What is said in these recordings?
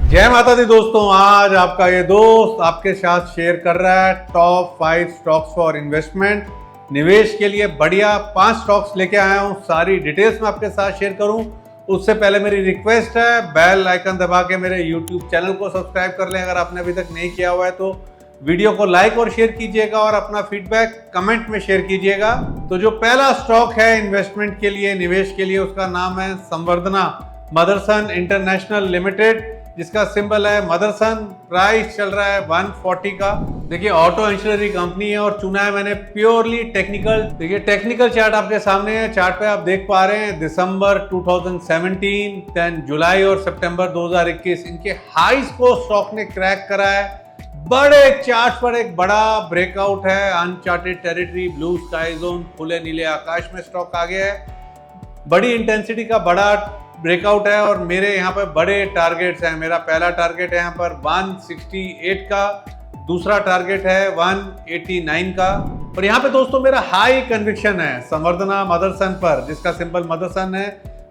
जय माता दी दोस्तों, आज आपका ये दोस्त आपके साथ शेयर कर रहा है टॉप 5 स्टॉक्स फॉर इन्वेस्टमेंट। निवेश के लिए बढ़िया 5 स्टॉक्स लेके आया हूँ। सारी डिटेल्स मैं आपके साथ शेयर करूँ उससे पहले मेरी रिक्वेस्ट है, बेल आइकन दबा के मेरे यूट्यूब चैनल को सब्सक्राइब कर लें अगर आपने अभी तक नहीं किया हुआ है तो। वीडियो को लाइक और शेयर कीजिएगा और अपना फीडबैक कमेंट में शेयर कीजिएगा। तो जो पहला स्टॉक है इन्वेस्टमेंट के लिए, निवेश के लिए, उसका नाम है संवर्धना मदरसन इंटरनेशनल लिमिटेड, जिसका सिंबल है मदरसन। प्राइस चल रहा है 140 का। देखिए ऑटो इंश्योरेंस कंपनी है और चुना है मैंने प्योरली टेक्निकल। देखिए टेक्निकल चार्ट आपके सामने है। चार्ट पे आप देख पा रहे हैं दिसंबर 2017, देन जुलाई और सितंबर 2021 इनके हाईस को स्टॉक ने क्रैक करा है। बड़े चार्ट पर एक बड़ा ब्रेकआउट है। Uncharted territory, blue sky zone, खुले नीले आकाश में स्टॉक आ गया है। बड़ी इंटेंसिटी का बड़ा ब्रेकआउट है और मेरे यहाँ पर बड़े टारगेट्स हैं। मेरा पहला टारगेट है यहाँ पर 168 का, दूसरा टारगेट है 189 का। और यहाँ पे दोस्तों मेरा हाई कन्विक्शन है संवर्धना मदरसन पर, जिसका सिंबल मदरसन है।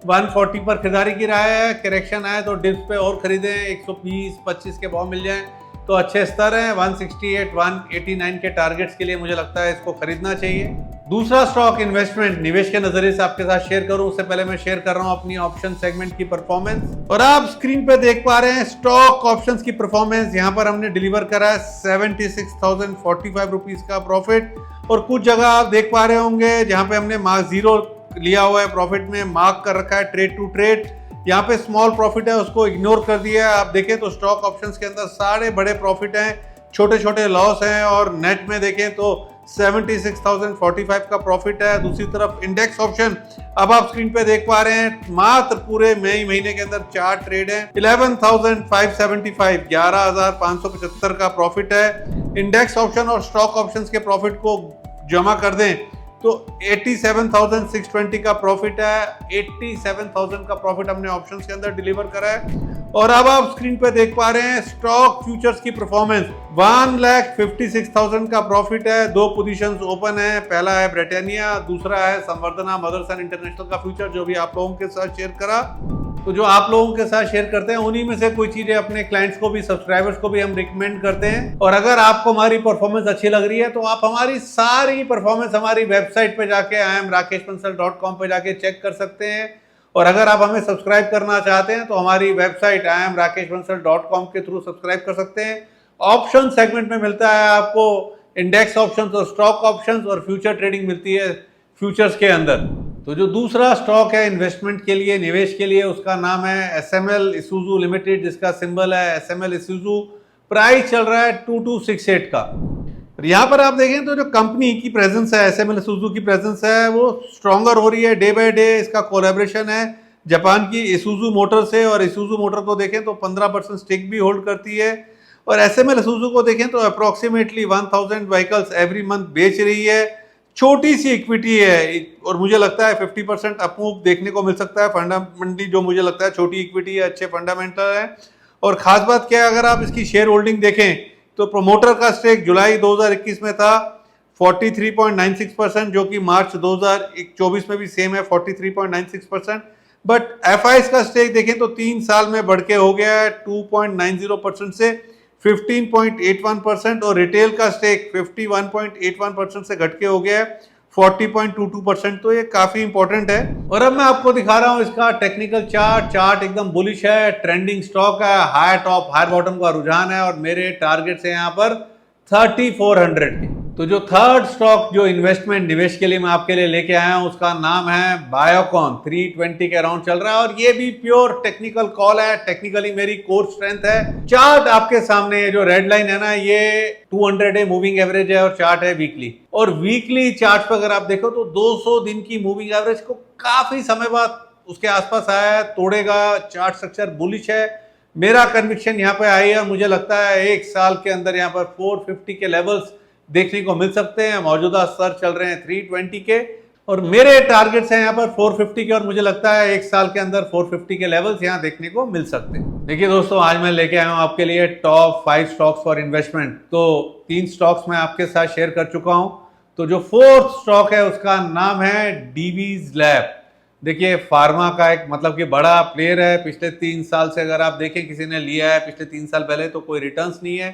140 पर खरीदारी की राय है। करेक्शन आए तो डिप्स पे और खरीदें, 120-25 के भाव मिल जाएं तो अच्छे स्तर हैं। 168, 189 के टारगेट्स के लिए मुझे लगता है इसको खरीदना चाहिए। दूसरा स्टॉक इन्वेस्टमेंट निवेश के नजरिए से आपके साथ शेयर करूं उससे पहले मैं शेयर कर रहा हूं अपनी ऑप्शन सेगमेंट की परफॉर्मेंस। और आप स्क्रीन पे देख पा रहे हैं स्टॉक ऑप्शंस की परफॉर्मेंस। यहां पर हमने डिलीवर करा है 76,045 रुपीज का प्रॉफिट। और कुछ जगह आप देख पा रहे होंगे जहां पे हमने मार्क जीरो लिया हुआ है, प्रॉफिट में मार्क कर रखा है ट्रेड टू ट्रेड। यहाँ पे स्मॉल प्रॉफिट है, उसको इग्नोर कर दिया है। आप देखें तो स्टॉक ऑप्शंस के अंदर सारे बड़े प्रॉफिट हैं, छोटे छोटे लॉस हैं। और नेट में देखें तो 76,045 का प्रॉफिट है। दूसरी तरफ इंडेक्स ऑप्शन अब आप स्क्रीन पे देख पा रहे हैं, मात्र पूरे मई महीने के अंदर 4 ट्रेड है, 11,575, 11,575 का प्रॉफिट है। इंडेक्स ऑप्शन और स्टॉक ऑप्शंस के प्रॉफिट को जमा कर दें तो 87,620 का प्रॉफिट है। 87,000 का प्रॉफिट हमने ऑप्शंस के अंदर डिलीवर करा है। और अब आप स्क्रीन पे देख पा रहे हैं स्टॉक फ्यूचर्स की परफॉर्मेंस। 1,56,000 का प्रॉफिट है। 2 पोजीशंस ओपन है, पहला है ब्रिटानिया, दूसरा है संवर्धना मदरसन इंटरनेशनल का फ्यूचर, जो भी आप लोगों के साथ शेयर करा। तो जो आप लोगों के साथ शेयर करते हैं उन्हीं में से कोई चीजें अपने क्लाइंट्स को भी, सब्सक्राइबर्स को भी हम रिकमेंड करते हैं। और अगर आपको हमारी परफॉर्मेंस अच्छी लग रही है तो आप हमारी सारी परफॉर्मेंस हमारी वेबसाइट पे जाके iamrakeshbansal.com पे जाके चेक कर सकते हैं। और अगर आप हमें सब्सक्राइब करना चाहते हैं तो हमारी वेबसाइट iamrakeshbansal.com के थ्रू सब्सक्राइब कर सकते हैं। ऑप्शन सेगमेंट में मिलता है आपको इंडेक्स ऑप्शंस और स्टॉक ऑप्शंस, और फ्यूचर ट्रेडिंग मिलती है फ्यूचर्स के अंदर। तो जो दूसरा स्टॉक है इन्वेस्टमेंट के लिए, निवेश के लिए, उसका नाम है SML Isuzu लिमिटेड, जिसका सिंबल है SML Isuzu। प्राइस चल रहा है 2268 का। यहाँ पर आप देखें तो जो कंपनी की प्रेजेंस है, SML Isuzu की प्रेजेंस है, वो स्ट्रॉन्गर हो रही है डे बाय डे। इसका कोलैबोरेशन है जापान की Isuzu मोटर से, और Isuzu मोटर को देखें तो 15% स्टेक भी होल्ड करती है। और SML Isuzu को देखें तो अप्रोक्सीमेटली 1000 व्हीकल्स एवरी मंथ बेच रही है। छोटी सी इक्विटी है और मुझे लगता है 50% अपमूव देखने को मिल सकता है। फंडामेंटली जो मुझे लगता है छोटी इक्विटी है, अच्छे फंडामेंटल है। और खास बात क्या है, अगर आप इसकी शेयर होल्डिंग देखें तो प्रोमोटर का स्टेक जुलाई 2021 में था 43.96%, जो कि मार्च 2024 में भी सेम है 43.96%। बट FIs का स्टेक देखें तो 3 साल में बढ़ के हो गया है 2.90% से 15.81%, और रिटेल का स्टेक 51.81% से घट के हो गया है 40.22%। तो ये काफी इंपॉर्टेंट है। और अब मैं आपको दिखा रहा हूं इसका टेक्निकल चार्ट। चार्ट एकदम बुलिश है, ट्रेंडिंग स्टॉक है, हाई टॉप हाई बॉटम का रुझान है, और मेरे टारगेट्स है यहाँ पर 3400 के। तो जो थर्ड स्टॉक जो इन्वेस्टमेंट निवेश के लिए मैं आपके लिए लेके आया हूं उसका नाम है बायोकॉन। 320 के अराउंड चल रहा है और ये भी प्योर टेक्निकल कॉल है। टेक्निकली मेरी कोर स्ट्रेंथ है। चार्ट आपके सामने है, जो रेड लाइन है ना, ये 200 डे मूविंग एवरेज है और चार्ट है वीकली। और वीकली चार्ट पर अगर आप देखो तो 200 दिन की मूविंग एवरेज को काफी समय बाद उसके आसपास आया है, तोड़ेगा। चार्ट स्ट्रक्चर बुलिश है। मेरा कन्विक्शन यहाँ पे आई है। मुझे लगता है 1 साल के अंदर यहाँ पर 450 के लेवल्स देखने को मिल सकते हैं। मौजूदा स्तर चल रहे हैं 320 के, और मेरे टारगेट्स हैं यहाँ पर 450 के, और मुझे लगता है 1 साल के अंदर 450 के लेवल्स यहाँ देखने को मिल सकते हैं। देखिए दोस्तों, आज मैं लेके आया हूँ आपके लिए टॉप 5 स्टॉक्स फॉर इन्वेस्टमेंट। तो 3 स्टॉक्स मैं आपके साथ शेयर कर चुका हूँ। तो जो 4th स्टॉक है उसका नाम है डीवीज लैब। देखिए फार्मा का एक मतलब कि बड़ा प्लेयर है। पिछले 3 साल से अगर आप देखें किसी ने लिया है पिछले 3 साल पहले तो कोई रिटर्न्स नहीं है।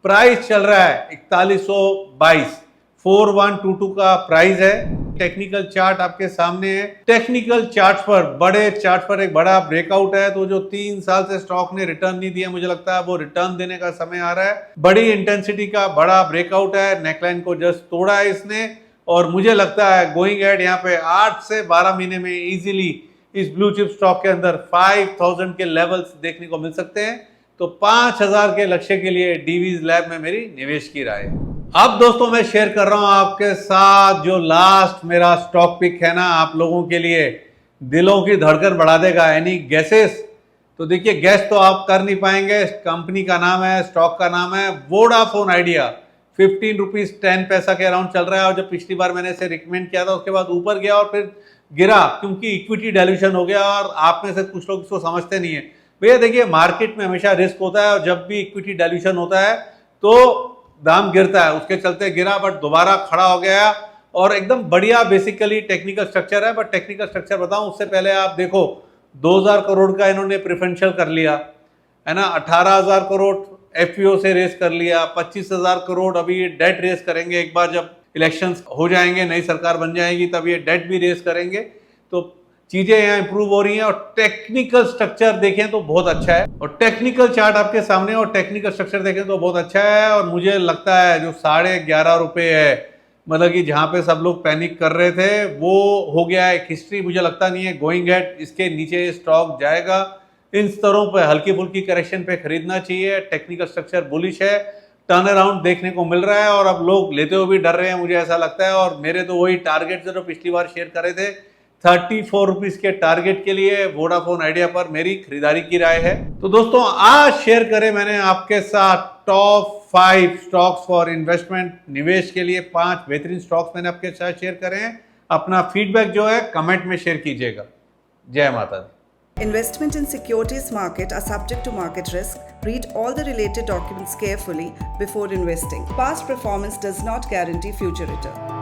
प्राइस चल रहा है 4122, 4122 का प्राइस है। टेक्निकल चार्ट आपके सामने है। टेक्निकल चार्ट पर, बड़े चार्ट पर एक बड़ा ब्रेकआउट है। तो जो 3 साल से स्टॉक ने रिटर्न नहीं दिया, मुझे लगता है वो रिटर्न देने का समय आ रहा है। बड़ी इंटेंसिटी का बड़ा ब्रेकआउट है। नेकलाइन को जस्ट तोड़ा है इसने और मुझे लगता है गोइंग एड यहाँ पे 8 से 12 महीने में इजीली इस ब्लू चिप स्टॉक के अंदर 5000 के लेवल्स देखने को मिल सकते हैं। तो 5000 के लक्ष्य के लिए डीवीज लैब में मेरी निवेश की राय है। अब दोस्तों मैं शेयर कर रहा हूं आपके साथ जो लास्ट मेरा स्टॉक पिक है ना, आप लोगों के लिए दिलों की धड़कन बढ़ा देगा। यानी गैसेस, तो देखिए गैस तो आप कर नहीं पाएंगे। कंपनी का नाम है, स्टॉक का नाम है वोडाफोन आइडिया। 15 रुपीज 10 पैसा के अराउंड चल रहा है। और जब पिछली बार मैंने इसे रिकमेंड किया था उसके बाद ऊपर गया और फिर गिरा क्योंकि इक्विटी डायल्यूशन हो गया। और आप में से कुछ लोग इसको समझते नहीं है। भैया देखिए मार्केट में हमेशा रिस्क होता है और जब भी इक्विटी डायल्यूशन होता है तो दाम गिरता है। उसके चलते गिरा बट दोबारा खड़ा हो गया और एकदम बढ़िया बेसिकली टेक्निकल स्ट्रक्चर है। बट टेक्निकल स्ट्रक्चर बताऊं उससे पहले आप देखो 2000 करोड़ का इन्होंने प्रेफरेंशियल कर लिया है ना, 18000 करोड़ एफपीओ से रेस कर लिया, 25000 करोड़ अभी डेट रेस करेंगे। एक बार जब इलेक्शंस हो जाएंगे, नई सरकार बन जाएगी तब ये डेट भी रेस करेंगे। तो चीजें यहाँ इंप्रूव हो रही हैं और टेक्निकल स्ट्रक्चर देखें तो बहुत अच्छा है। और टेक्निकल चार्ट आपके सामने और टेक्निकल स्ट्रक्चर देखें तो बहुत अच्छा है। और मुझे लगता है जो 11.5 रुपए है, मतलब कि जहां पे सब लोग पैनिक कर रहे थे, वो हो गया है एक हिस्ट्री। मुझे लगता नहीं है गोइंग एट इसके नीचे स्टॉक जाएगा। इन स्तरों पे हल्की फुल्की करेक्शन पे खरीदना चाहिए। टेक्निकल स्ट्रक्चर बुलिश है, टर्न अराउंड देखने को मिल रहा है और अब लोग लेते हुए भी डर रहे हैं, मुझे ऐसा लगता है। और मेरे तो वही टारगेट जो पिछली बार शेयर करे थे 34 रुपीज के टारगेट के लिए वोडाफोन आइडिया पर मेरी खरीदारी की राय है। तो दोस्तों आज शेयर करें मैंने आपके साथ टॉप 5 स्टॉक्स फॉर इन्वेस्टमेंट। निवेश के लिए 5 बेहतरीन स्टॉक्स मैंने आपके साथ शेयर करे हैं। अपना फीडबैक जो है कमेंट में शेयर कीजिएगा। जय माता दी। Investment in securities market are subject to market risk. Read all the related documents carefully before investing. Past performance does not guarantee future return.